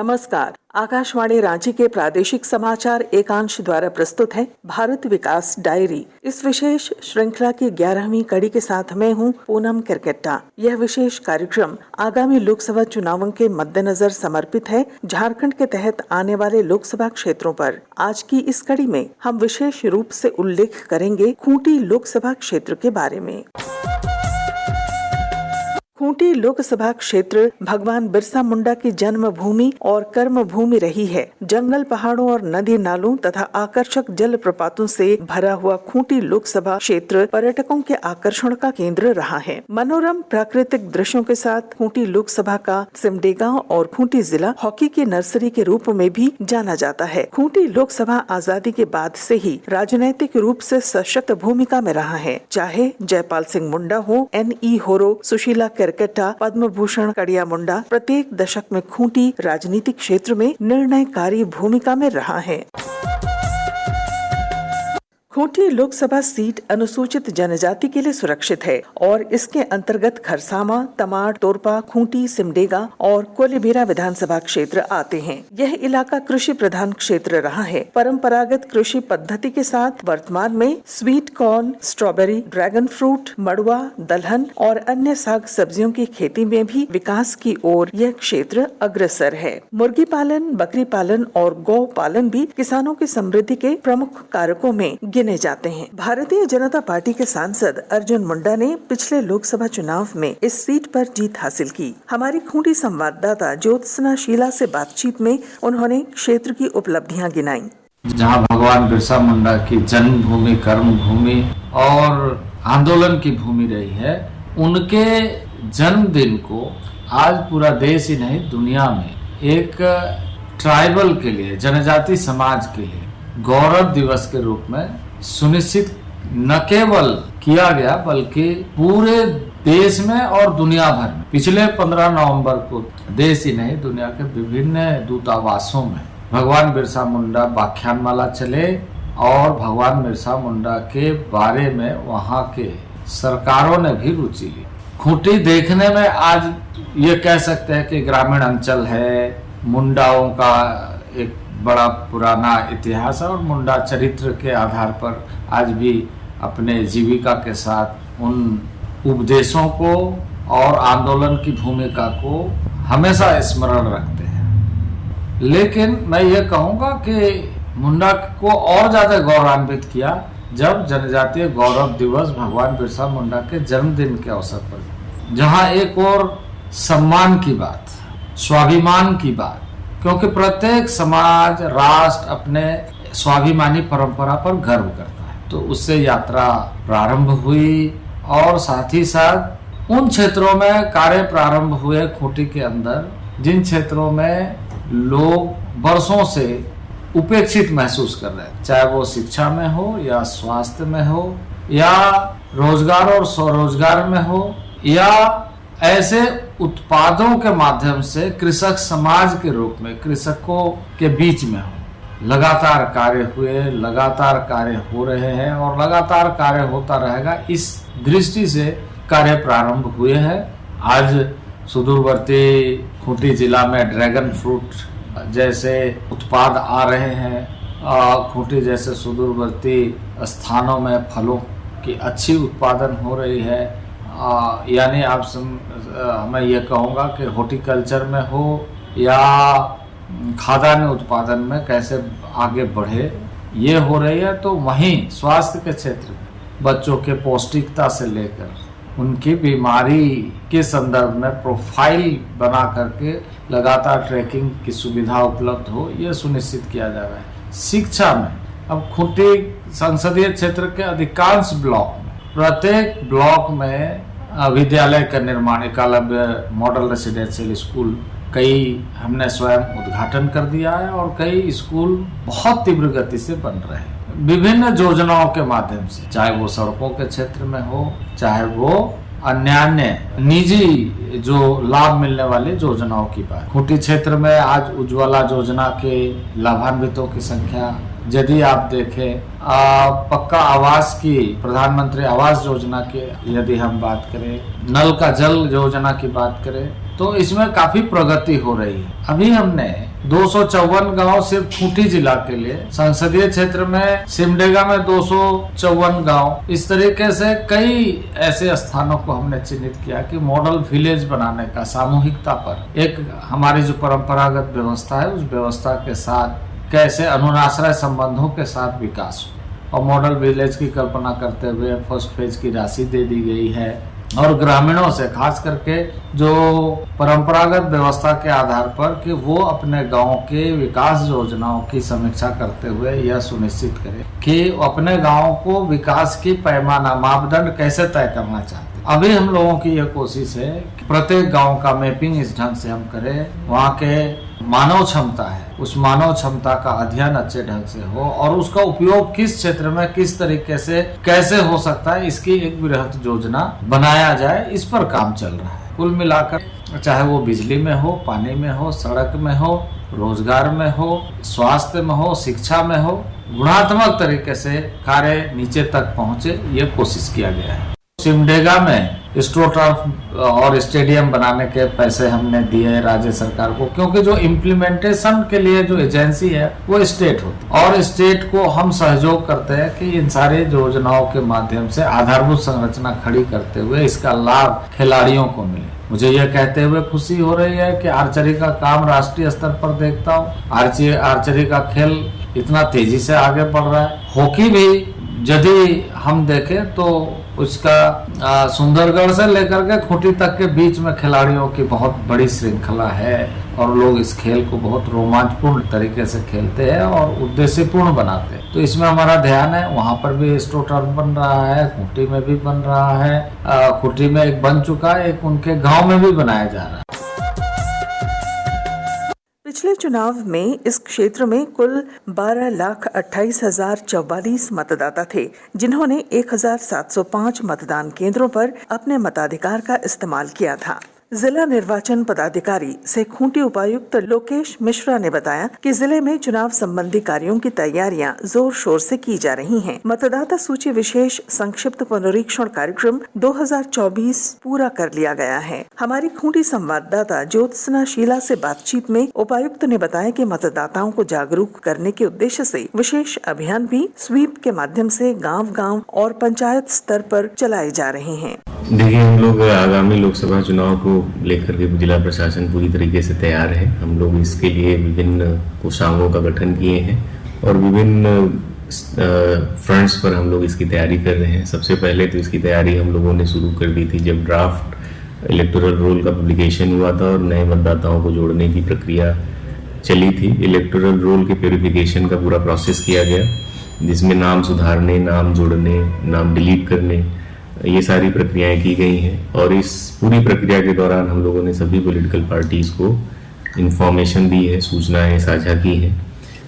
नमस्कार। आकाशवाणी रांची के प्रादेशिक समाचार एकांश द्वारा प्रस्तुत है भारत विकास डायरी। इस विशेष श्रृंखला की 11वीं कड़ी के साथ मैं हूं पूनम किरकेट्टा। यह विशेष कार्यक्रम आगामी लोकसभा चुनावों के मद्देनजर समर्पित है। झारखंड के तहत आने वाले लोकसभा क्षेत्रों पर आज की इस कड़ी में हम विशेष रूप से उल्लेख करेंगे खूंटी लोकसभा क्षेत्र के बारे में। खूंटी लोकसभा क्षेत्र भगवान बिरसा मुंडा की जन्म भूमि और कर्म भूमि रही है। जंगल, पहाड़ों और नदी नालों तथा आकर्षक जल प्रपातों से भरा हुआ खूंटी लोकसभा क्षेत्र पर्यटकों के आकर्षण का केंद्र रहा है। मनोरम प्राकृतिक दृश्यों के साथ खूंटी लोकसभा का सिमडेगा और खूंटी जिला हॉकी की नर्सरी के रूप में भी जाना जाता है। खूंटी लोकसभा आजादी के बाद से ही राजनैतिक रूप से सशक्त भूमिका में रहा है। चाहे जयपाल सिंह मुंडा हो, NE होरो, सुशीला किरकेट्टा, पद्म भूषण कड़िया मुंडा, प्रत्येक दशक में खूंटी राजनीतिक क्षेत्र में निर्णयकारी भूमिका में रहा है। खूंटी लोकसभा सीट अनुसूचित जनजाति के लिए सुरक्षित है और इसके अंतर्गत खरसामा, तमाड़, तोरपा, खूंटी, सिमडेगा और कोलेबिरा विधानसभा क्षेत्र आते हैं। यह इलाका कृषि प्रधान क्षेत्र रहा है। परंपरागत कृषि पद्धति के साथ वर्तमान में sweet corn, strawberry, dragon fruit, मड़ुआ, दलहन और अन्य साग सब्जियों की खेती में भी विकास की ओर यह क्षेत्र अग्रसर है। मुर्गी पालन, बकरी पालन और गौ पालन भी किसानों की समृद्धि के प्रमुख कारकों में गिने जाते हैं। भारतीय जनता पार्टी के सांसद अर्जुन मुंडा ने पिछले लोकसभा चुनाव में इस सीट पर जीत हासिल की। हमारी खूंटी संवाददाता ज्योत्सना शीला से बातचीत में उन्होंने क्षेत्र की उपलब्धियां गिनाई। जहां भगवान बिरसा मुंडा की जन्मभूमि, कर्म भूमि और आंदोलन की भूमि रही है, उनके जन्मदिन को आज पूरा देश ही नहीं दुनिया में एक ट्राइबल के लिए, जनजाति समाज के लिए गौरव दिवस के रूप में सुनिश्चित न केवल किया गया बल्कि पूरे देश में और दुनिया भर में पिछले 15 नवंबर को देश ही नहीं दुनिया के विभिन्न दूतावासों में भगवान बिरसा मुंडा व्याख्यानमाला चले और भगवान बिरसा मुंडा के बारे में वहाँ के सरकारों ने भी रुचि ली। खूंटी देखने में आज ये कह सकते हैं कि ग्रामीण अंचल है, मुंडाओं का एक बड़ा पुराना इतिहास है और मुंडा चरित्र के आधार पर आज भी अपने जीविका के साथ उन उपदेशों को और आंदोलन की भूमिका को हमेशा स्मरण रखते हैं। लेकिन मैं ये कहूँगा कि मुंडा को और ज़्यादा गौरवान्वित किया जब जनजातीय गौरव दिवस भगवान बिरसा मुंडा के जन्मदिन के अवसर पर, जहाँ एक और सम्मान की बात, स्वाभिमान की बात, क्योंकि प्रत्येक समाज, राष्ट्र अपने स्वाभिमानी परंपरा पर गर्व करता है, तो उससे यात्रा प्रारंभ हुई और साथ ही साथ उन क्षेत्रों में कार्य प्रारंभ हुए खूंटी के अंदर जिन क्षेत्रों में लोग बरसों से उपेक्षित महसूस कर रहे हैं, चाहे वो शिक्षा में हो या स्वास्थ्य में हो या रोजगार और स्वरोजगार में हो या ऐसे उत्पादों के माध्यम से कृषक समाज के रूप में कृषकों के बीच में हो। लगातार कार्य हुए, लगातार कार्य हो रहे हैं और लगातार कार्य होता रहेगा। इस दृष्टि से कार्य प्रारंभ हुए हैं। आज सुदूरवर्ती खूंटी जिला में ड्रैगन फ्रूट जैसे उत्पाद आ रहे हैं। खूंटी जैसे सुदूरवर्ती स्थानों में फलों की अच्छी उत्पादन हो रही है। यानी मैं ये कहूँगा कि हॉर्टिकल्चर में हो या खाद्यान्न उत्पादन में कैसे आगे बढ़े, ये हो रही है। तो वहीं स्वास्थ्य के क्षेत्र में बच्चों के पौष्टिकता से लेकर उनकी बीमारी के संदर्भ में प्रोफाइल बना करके लगातार ट्रैकिंग की सुविधा उपलब्ध हो, ये सुनिश्चित किया जा रहा है। शिक्षा में अब खूंटी संसदीय क्षेत्र के अधिकांश ब्लॉक में, प्रत्येक ब्लॉक में विद्यालय का निर्माण, एकलव्य मॉडल रेसिडेंशियल स्कूल कई हमने स्वयं उद्घाटन कर दिया है और कई स्कूल बहुत तीव्र गति से बन रहे हैं विभिन्न योजनाओं के माध्यम से, चाहे वो सड़कों के क्षेत्र में हो, चाहे वो अन्य निजी जो लाभ मिलने वाली योजनाओं की बात। खूंटी क्षेत्र में आज उज्ज्वला योजना के लाभान्वितों की संख्या यदि आप देखें, पक्का आवास की, प्रधानमंत्री आवास योजना की यदि हम बात करें, नल का जल योजना की बात करें, तो इसमें काफी प्रगति हो रही है। अभी हमने 254 गांव सिर्फ खूंटी जिला के लिए, संसदीय क्षेत्र में सिमडेगा में 254 गांव, इस तरीके से कई ऐसे स्थानों को हमने चिन्हित किया कि मॉडल विलेज बनाने का सामूहिकता पर एक हमारी जो परंपरागत व्यवस्था है उस व्यवस्था के साथ कैसे अनुनाश्रय संबंधों के साथ विकास हो, और मॉडल विलेज की कल्पना करते हुए फर्स्ट फेज की राशि दे दी गई है और ग्रामीणों से खास करके जो परंपरागत व्यवस्था के आधार पर कि वो अपने गांव के विकास योजनाओं की समीक्षा करते हुए यह सुनिश्चित करें कि अपने गांव को विकास की पैमाना मापदंड कैसे तय करना चाहते हैं। अभी हम लोगों की यह कोशिश है कि प्रत्येक गांव का मैपिंग इस ढंग से हम करें, वहाँ के मानव क्षमता है उस मानव क्षमता का अध्ययन अच्छे ढंग से हो और उसका उपयोग किस क्षेत्र में किस तरीके से कैसे हो सकता है, इसकी एक बृहद योजना बनाया जाए। इस पर काम चल रहा है। कुल मिलाकर चाहे वो बिजली में हो, पानी में हो, सड़क में हो, रोजगार में हो, स्वास्थ्य में हो, शिक्षा में हो, गुणात्मक तरीके से कार्य नीचे तक पहुंचे, ये कोशिश किया गया है। सिमडेगा में स्ट्रो टर्फ और स्टेडियम बनाने के पैसे हमने दिए राज्य सरकार को, क्योंकि जो इम्प्लीमेंटेशन के लिए जो एजेंसी है वो स्टेट होती है और स्टेट को हम सहयोग करते हैं कि इन सारी योजनाओं के माध्यम से आधारभूत संरचना खड़ी करते हुए इसका लाभ खिलाड़ियों को मिले। मुझे यह कहते हुए खुशी हो रही है कि आर्चरी का काम राष्ट्रीय स्तर पर देखता हूँ, आर्चरी का खेल इतना तेजी से आगे बढ़ रहा है। हॉकी भी यदि हम देखें तो उसका सुंदरगढ़ से लेकर के खूंटी तक के बीच में खिलाड़ियों की बहुत बड़ी श्रृंखला है और लोग इस खेल को बहुत रोमांचपूर्ण तरीके से खेलते हैं और उद्देश्यपूर्ण बनाते हैं। तो इसमें हमारा ध्यान है, वहाँ पर भी स्ट्रो टर्फ बन रहा है, खूंटी में भी बन रहा है, खूंटी में एक बन चुका है, एक उनके गाँव में भी बनाया जा रहा है। पिछले चुनाव में इस क्षेत्र में कुल 12,28,044 मतदाता थे, जिन्होंने 1,705 मतदान केंद्रों पर अपने मताधिकार का इस्तेमाल किया था। जिला निर्वाचन पदाधिकारी से खूंटी उपायुक्त लोकेश मिश्रा ने बताया कि जिले में चुनाव संबंधी कार्यों की तैयारियां जोर शोर से की जा रही हैं। मतदाता सूची विशेष संक्षिप्त पुनरीक्षण कार्यक्रम 2024 पूरा कर लिया गया है। हमारी खूंटी संवाददाता ज्योत्सना शीला से बातचीत में उपायुक्त ने बताया कि मतदाताओं को जागरूक करने के उद्देश्य से विशेष अभियान भी स्वीप के माध्यम से गाँव-गाँव और पंचायत स्तर पर चलाए जा रहे हैं। देखिए, हम लोग आगामी लोकसभा चुनाव को लेकर के जिला प्रशासन पूरी तरीके से तैयार है। हम लोग इसके लिए विभिन्न कोषांगों का गठन किए हैं और विभिन्न फ्रंट्स पर हम लोग इसकी तैयारी कर रहे हैं। सबसे पहले तो इसकी तैयारी हम लोगों ने शुरू कर दी थी जब ड्राफ्ट इलेक्टोरल रोल का पब्लिकेशन हुआ था और नए मतदाताओं को जोड़ने की प्रक्रिया चली थी। इलेक्टोरल रोल के प्यूरिफिकेशन का पूरा प्रोसेस किया गया, जिसमें नाम सुधारने, नाम जोड़ने, नाम डिलीट करने, ये सारी प्रक्रियाएं की गई हैं। और इस पूरी प्रक्रिया के दौरान हम लोगों ने सभी पॉलिटिकल पार्टीज को इन्फॉर्मेशन दी है, सूचनाएं साझा की हैं।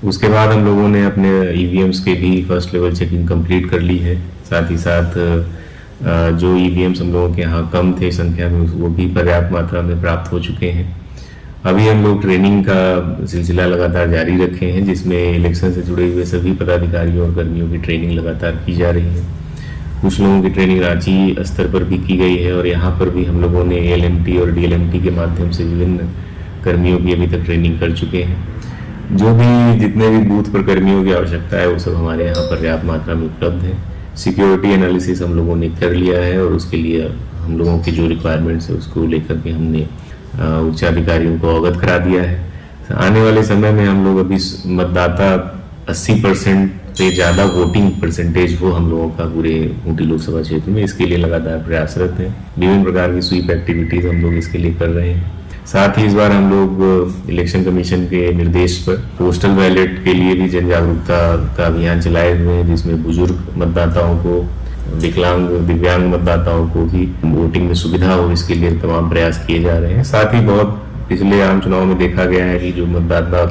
उसके बाद हम लोगों ने अपने ईवीएम्स के भी फर्स्ट लेवल चेकिंग कंप्लीट कर ली है। साथ ही साथ जो ईवीएम्स हम लोगों के यहाँ कम थे संख्या में, वो भी पर्याप्त मात्रा में प्राप्त हो चुके हैं। अभी हम लोग ट्रेनिंग का सिलसिला लगातार जारी रखे हैं, जिसमें इलेक्शन से जुड़े हुए सभी पदाधिकारियों और कर्मियों की ट्रेनिंग लगातार की जा रही है। कुछ लोगों की ट्रेनिंग रांची स्तर पर भी की गई है और यहाँ पर भी हम लोगों ने एलएमटी और डीएलएमटी के माध्यम से विभिन्न कर्मियों की अभी तक ट्रेनिंग कर चुके हैं। जो भी जितने भी बूथ पर कर्मियों की आवश्यकता है वो सब हमारे यहाँ पर्याप्त मात्रा में उपलब्ध है। सिक्योरिटी एनालिसिस हम लोगों ने कर लिया है और उसके लिए हम लोगों की जो रिक्वायरमेंट्स है उसको लेकर के हमने उच्च अधिकारियों को अवगत करा दिया है। आने वाले समय में हम लोग अभी मतदाता 80% से ज़्यादा वोटिंग परसेंटेज हो हम लोगों का पूरे खूंटी लोकसभा क्षेत्र में, इसके लिए लगातार प्रयासरत हैं। विभिन्न प्रकार की स्वीप एक्टिविटीज हम लोग इसके लिए कर रहे हैं। साथ ही इस बार हम लोग इलेक्शन कमीशन के निर्देश पर पोस्टल बैलेट के लिए भी जन जागरूकता का अभियान चलाए हुए हैं, जिसमें बुजुर्ग मतदाताओं को, विकलांग दिव्यांग मतदाताओं को भी वोटिंग में सुविधा हो, इसके लिए तमाम प्रयास किए जा रहे हैं। साथ ही बहुत पिछले आम चुनाव में देखा गया है कि जो मतदाता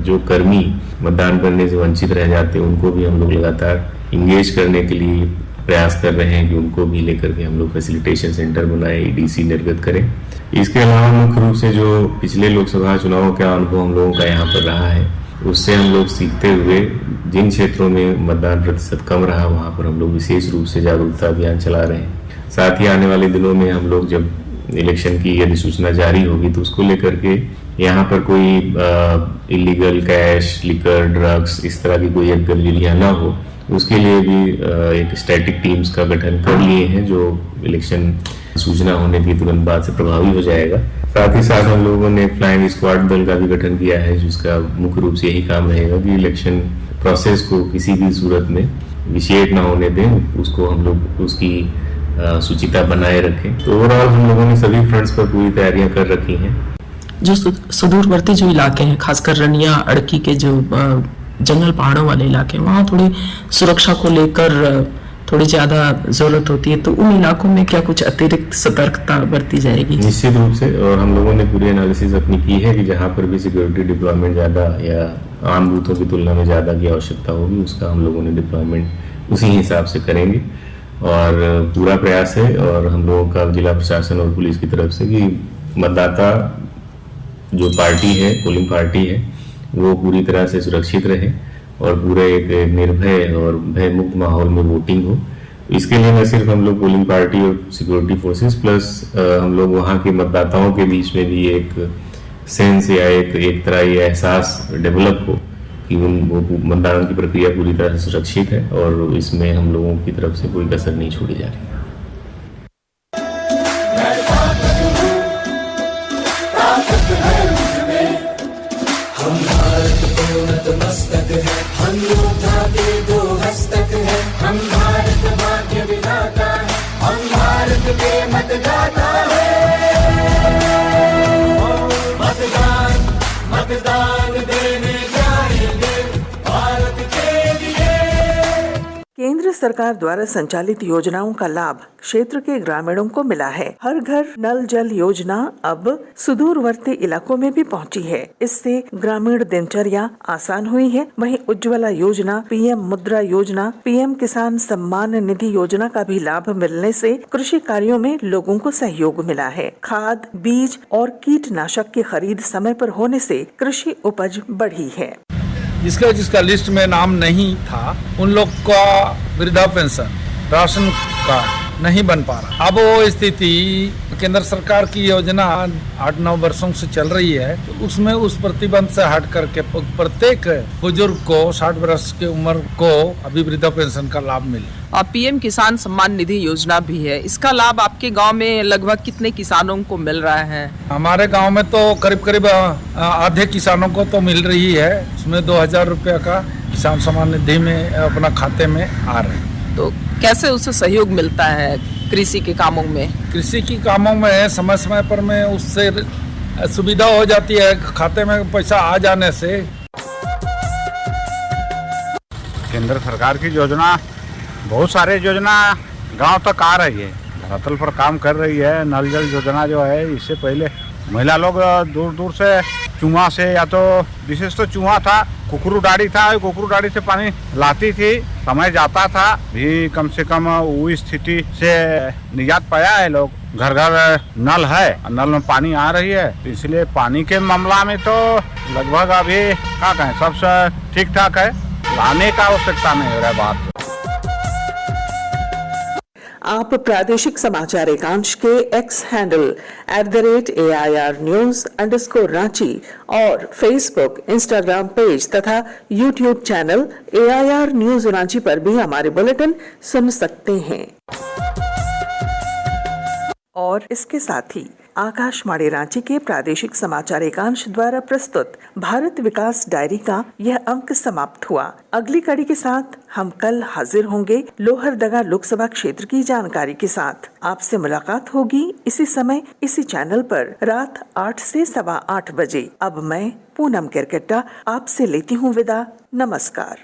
जो कर्मी मतदान करने से वंचित रह जाते हैं, उनको भी हम लोग लगातार इंगेज करने के लिए प्रयास कर रहे हैं कि उनको भी लेकर के हम लोग फैसिलिटेशन सेंटर बनाए, ईडीसी निर्गत करें। इसके अलावा मुख्य रूप से जो पिछले लोकसभा चुनाव का अनुभव हम लोगों का यहाँ पर रहा है, उससे हम लोग सीखते हुए जिन क्षेत्रों में मतदान प्रतिशत कम रहा वहाँ पर हम लोग विशेष रूप से जागरूकता अभियान चला रहे हैं। साथ ही आने वाले दिनों में हम लोग जब इलेक्शन की यदि सूचना जारी होगी तो उसको लेकर के यहाँ पर कोई इलीगल कैश, लिकर, ड्रग्स इस तरह की कोई गतिविधियाँ ना हो, उसके लिए भी एक स्टैटिक टीम्स का गठन कर लिए हैं जो इलेक्शन सूचना होने की तुरंत बाद से प्रभावी हो जाएगा। साथ ही साथ हम लोगों ने फ्लाइंग स्क्वाड दल का भी गठन किया है, जिसका मुख्य रूप से यही काम रहेगा कि इलेक्शन प्रोसेस को किसी भी सूरत में विषेट ना होने दें, उसको हम लोग उसकी सूचिता बनाए रखें। तो ओवरऑल हम लोगों ने सभी फ्रंट्स पर पूरी तैयारियां कर रखी हैं। जो सुदूरवर्ती जो इलाके हैं, खासकर रनिया, अड़की के जो जंगल पहाड़ों वाले इलाके हैं, वहाँ थोड़ी सुरक्षा को लेकर थोड़ी ज्यादा जरूरत होती है, तो उन इलाकों में क्या कुछ अतिरिक्त सतर्कता बरती जाएगी? निश्चित रूप से, और हम लोगों ने पूरी एनालिसिस अपनी की है कि जहाँ पर भी सिक्योरिटी डिप्लॉयमेंट ज्यादा या आम बूथों की तुलना में ज्यादा की आवश्यकता होगी, उसका हम लोगों ने डिप्लॉयमेंट उसी हिसाब से करेंगे। और पूरा प्रयास है और हम लोगों का जिला प्रशासन और पुलिस की तरफ से कि मतदाता जो पार्टी है, पोलिंग पार्टी है, वो पूरी तरह से सुरक्षित रहे और पूरे एक निर्भय और भयमुक्त माहौल में वोटिंग हो। इसके लिए न सिर्फ हम लोग पोलिंग पार्टी और सिक्योरिटी फोर्सेस प्लस हम लोग वहाँ के मतदाताओं के बीच में भी एक सेंस या एक तरह ये एहसास डेवलप हो कि वो मतदान की प्रक्रिया पूरी तरह से सुरक्षित है और इसमें हम लोगों की तरफ से कोई कसर नहीं छोड़ी जा रही। केंद्र सरकार द्वारा संचालित योजनाओं का लाभ क्षेत्र के ग्रामीणों को मिला है। हर घर नल जल योजना अब सुदूरवर्ती इलाकों में भी पहुंची है। इससे ग्रामीण दिनचर्या आसान हुई है। वहीं उज्ज्वला योजना, पीएम मुद्रा योजना, पीएम किसान सम्मान निधि योजना का भी लाभ मिलने से कृषि कार्यों में लोगों को सहयोग मिला है। खाद, बीज और कीटनाशक की खरीद समय पर होने से कृषि उपज बढ़ी है। जिसका लिस्ट में नाम नहीं था, उन लोग का वृद्धा पेंशन, राशन कार्ड नहीं बन पा रहा। अब वो स्थिति केंद्र सरकार की योजना 8-9 वर्षों से चल रही है, तो उसमें उस प्रतिबंध से हट करके प्रत्येक बुजुर्ग को 60 वर्ष की उम्र को अभी वृद्धा पेंशन का लाभ मिले। और पीएम किसान सम्मान निधि योजना भी है, इसका लाभ आपके गांव में लगभग कितने किसानों को मिल रहा है? हमारे गांव में तो करीब आधे किसानों को तो मिल रही है। उसमें 2000 रुपया का किसान सम्मान निधि में अपना खाते में आ रहे हैं। तो कैसे उससे सहयोग मिलता है कृषि के कामों में? कृषि के कामों में समय समय पर में उससे सुविधा हो जाती है, खाते में पैसा आ जाने से। केंद्र सरकार की योजना, बहुत सारे योजना गांव तक आ रही है, धरातल पर काम कर रही है। नल जल योजना जो है, इससे पहले महिला लोग दूर दूर से चूहा से, या तो विशेष तो चूहा था, कुकरू डाड़ी था, कुकरू डाड़ी से पानी लाती थी, समय जाता था भी, कम से कम वो स्थिति से निजात पाया है। लोग घर घर नल है, नल में पानी आ रही है, तो इसलिए पानी के मामला में तो लगभग अभी क्या कहें, सब ठीक ठाक है, लाने का आवश्यकता नहीं हो रहा है बात। आप प्रादेशिक समाचार एकांश के एक्स हैंडल @AIR News _ और फेसबुक, इंस्टाग्राम पेज तथा YouTube channel AIR News Ranchi पर भी हमारे बुलेटिन सुन सकते हैं। और इसके साथ ही आकाशवाणी रांची के प्रादेशिक समाचार एकांश द्वारा प्रस्तुत भारत विकास डायरी का यह अंक समाप्त हुआ। अगली कड़ी के साथ हम कल हाजिर होंगे लोहरदगा लोकसभा क्षेत्र की जानकारी के साथ। आपसे मुलाकात होगी इसी समय इसी चैनल पर रात 8 से 8:15 बजे। अब मैं पूनम केरकेट्टा आपसे लेती हूँ विदा। नमस्कार।